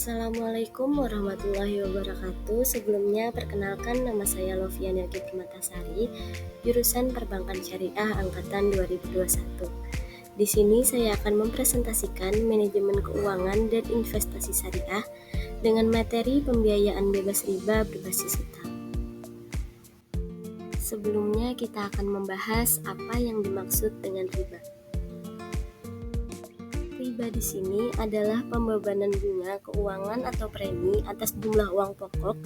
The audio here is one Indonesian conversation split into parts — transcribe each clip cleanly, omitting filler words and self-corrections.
Assalamualaikum warahmatullahi wabarakatuh. Sebelumnya perkenalkan, nama saya Loviana Permatasari, jurusan Perbankan Syariah angkatan 2021. Di sini saya akan mempresentasikan manajemen keuangan dan investasi syariah dengan materi pembiayaan bebas riba berbasis utang. Sebelumnya kita akan membahas apa yang dimaksud dengan riba. Riba di sini adalah pembebanan bunga keuangan atau premi atas jumlah uang pokok.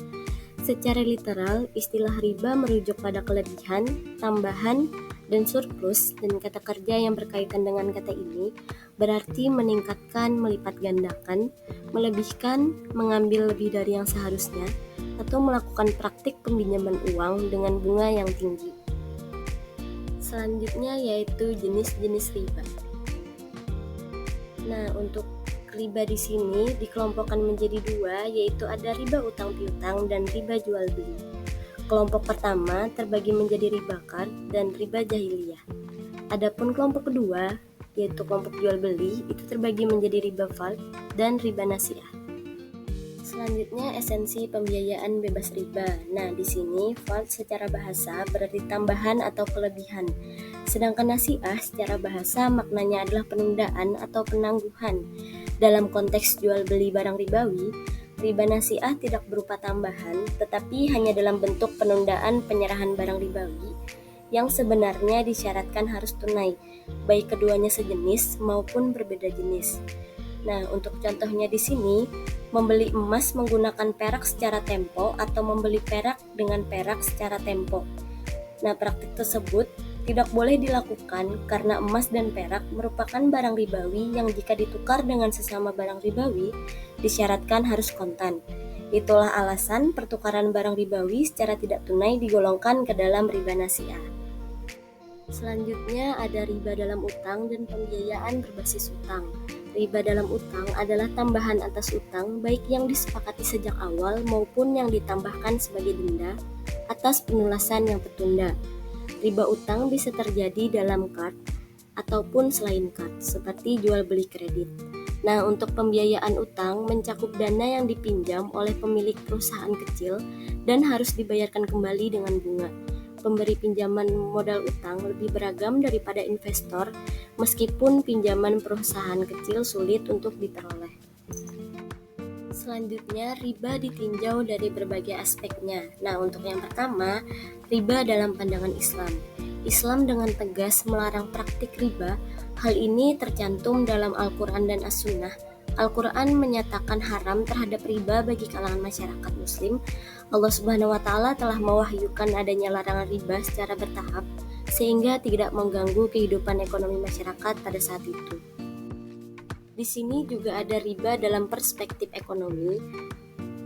Secara literal, istilah riba merujuk pada kelebihan, tambahan, dan surplus, dan kata kerja yang berkaitan dengan kata ini berarti meningkatkan, melipat gandakan, melebihkan, mengambil lebih dari yang seharusnya, atau melakukan praktik peminjaman uang dengan bunga yang tinggi. Selanjutnya yaitu jenis-jenis riba. Nah, untuk riba di sini dikelompokkan menjadi dua, yaitu ada riba utang piutang dan riba jual beli. Kelompok pertama terbagi menjadi riba qard dan riba jahiliyah. Adapun kelompok kedua, yaitu kelompok jual beli, itu terbagi menjadi riba fard dan riba nasiah. Selanjutnya esensi pembiayaan bebas riba. Nah, di sini fard secara bahasa berarti tambahan atau kelebihan. Sedangkan nasiah secara bahasa maknanya adalah penundaan atau penangguhan. Dalam konteks jual beli barang ribawi, riba nasiah tidak berupa tambahan, tetapi hanya dalam bentuk penundaan penyerahan barang ribawi yang sebenarnya disyaratkan harus tunai, baik keduanya sejenis maupun berbeda jenis. Nah, untuk contohnya di sini, membeli emas menggunakan perak secara tempo atau membeli perak dengan perak secara tempo. Nah, praktik tersebut tidak boleh dilakukan karena emas dan perak merupakan barang ribawi yang jika ditukar dengan sesama barang ribawi disyaratkan harus kontan. Itulah alasan pertukaran barang ribawi secara tidak tunai digolongkan ke dalam riba nasiah. Selanjutnya ada riba dalam utang dan pembiayaan berbasis utang. Riba dalam utang adalah tambahan atas utang baik yang disepakati sejak awal maupun yang ditambahkan sebagai denda atas pelunasan yang tertunda. Riba utang bisa terjadi dalam qard ataupun selain qard, seperti jual beli kredit. Nah, untuk pembiayaan utang mencakup dana yang dipinjam oleh pemilik perusahaan kecil dan harus dibayarkan kembali dengan bunga. Pemberi pinjaman modal utang lebih beragam daripada investor, meskipun pinjaman perusahaan kecil sulit untuk diperoleh. Selanjutnya, riba ditinjau dari berbagai aspeknya. Nah, untuk yang pertama, riba dalam pandangan Islam. Islam dengan tegas melarang praktik riba. Hal ini tercantum dalam Al-Quran dan As-Sunnah. Al-Quran menyatakan haram terhadap riba bagi kalangan masyarakat Muslim. Allah Subhanahu wa Ta'ala telah mewahyukan adanya larangan riba secara bertahap, sehingga tidak mengganggu kehidupan ekonomi masyarakat pada saat itu. Di sini juga ada riba dalam perspektif ekonomi,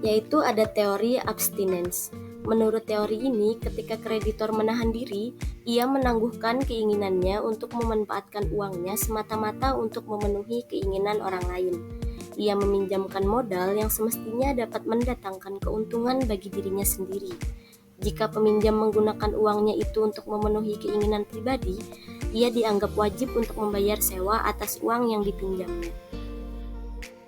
yaitu ada teori abstinence. Menurut teori ini, ketika kreditor menahan diri, ia menangguhkan keinginannya untuk memanfaatkan uangnya semata-mata untuk memenuhi keinginan orang lain. Ia meminjamkan modal yang semestinya dapat mendatangkan keuntungan bagi dirinya sendiri. Jika peminjam menggunakan uangnya itu untuk memenuhi keinginan pribadi, ia dianggap wajib untuk membayar sewa atas uang yang dipinjamnya.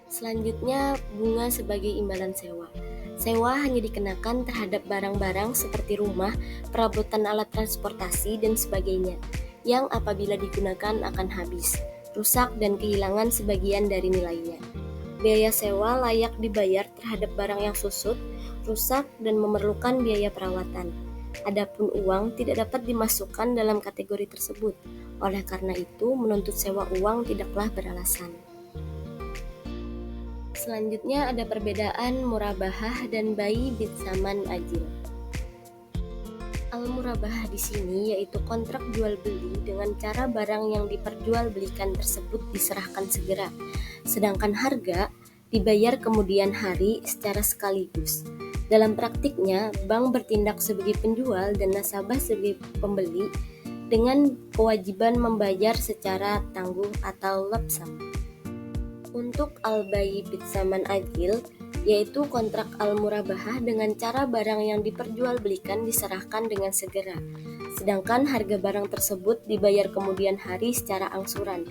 Selanjutnya, bunga sebagai imbalan sewa. Sewa hanya dikenakan terhadap barang-barang seperti rumah, perabotan alat transportasi, dan sebagainya, yang apabila digunakan akan habis, rusak, dan kehilangan sebagian dari nilainya. Biaya sewa layak dibayar terhadap barang yang susut, rusak, dan memerlukan biaya perawatan. Adapun uang tidak dapat dimasukkan dalam kategori tersebut. Oleh karena itu, menuntut sewa uang tidaklah beralasan. Selanjutnya ada perbedaan murabahah dan bai bitsaman ajil. Al-murabahah di sini yaitu kontrak jual beli dengan cara barang yang diperjualbelikan tersebut diserahkan segera, sedangkan harga dibayar kemudian hari secara sekaligus. Dalam praktiknya, bank bertindak sebagai penjual dan nasabah sebagai pembeli dengan kewajiban membayar secara tangguh atau lump sum. Untuk al-bai bitsaman ajil, yaitu kontrak al-murabahah dengan cara barang yang diperjualbelikan diserahkan dengan segera, sedangkan harga barang tersebut dibayar kemudian hari secara angsuran.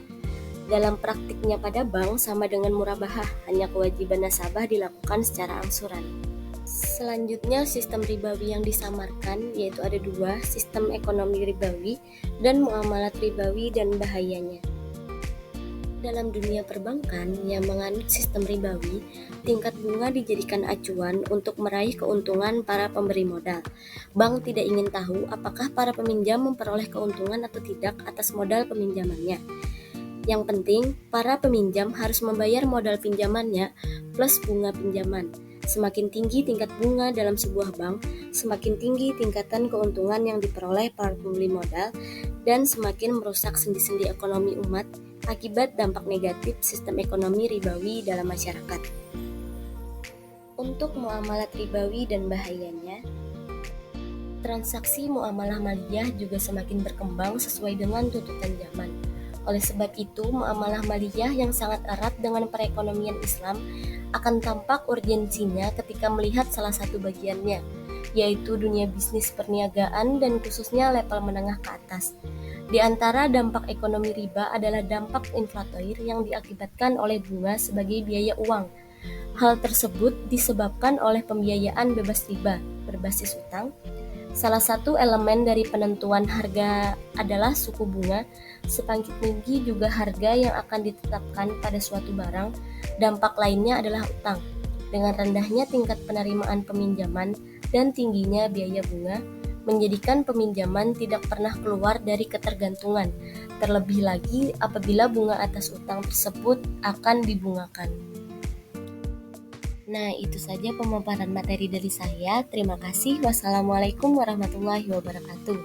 Dalam praktiknya pada bank sama dengan murabahah, hanya kewajiban nasabah dilakukan secara angsuran. Selanjutnya, sistem ribawi yang disamarkan yaitu ada dua, sistem ekonomi ribawi dan muamalat ribawi dan bahayanya. Dalam dunia perbankan yang menganut sistem ribawi, tingkat bunga dijadikan acuan untuk meraih keuntungan para pemberi modal. Bank tidak ingin tahu apakah para peminjam memperoleh keuntungan atau tidak atas modal peminjamannya. Yang penting, para peminjam harus membayar modal pinjamannya plus bunga pinjaman. Semakin tinggi tingkat bunga dalam sebuah bank, semakin tinggi tingkatan keuntungan yang diperoleh para pembeli modal dan semakin merusak sendi-sendi ekonomi umat akibat dampak negatif sistem ekonomi ribawi dalam masyarakat. Untuk muamalat ribawi dan bahayanya, transaksi muamalah maliyah juga semakin berkembang sesuai dengan tuntutan zaman. Oleh sebab itu, muamalah maliyah yang sangat erat dengan perekonomian Islam akan tampak urgensinya ketika melihat salah satu bagiannya, yaitu dunia bisnis perniagaan dan khususnya level menengah ke atas. Di antara dampak ekonomi riba adalah dampak inflatoir yang diakibatkan oleh bunga sebagai biaya uang. Hal tersebut disebabkan oleh pembiayaan bebas riba berbasis utang. Salah satu elemen dari penentuan harga adalah suku bunga. Semakin tinggi juga harga yang akan ditetapkan pada suatu barang. Dampak lainnya adalah utang. Dengan rendahnya tingkat penerimaan peminjaman dan tingginya biaya bunga, menjadikan peminjaman tidak pernah keluar dari ketergantungan, terlebih lagi apabila bunga atas utang tersebut akan dibungakan. Nah, itu saja pemaparan materi dari saya. Terima kasih. Wassalamualaikum warahmatullahi wabarakatuh.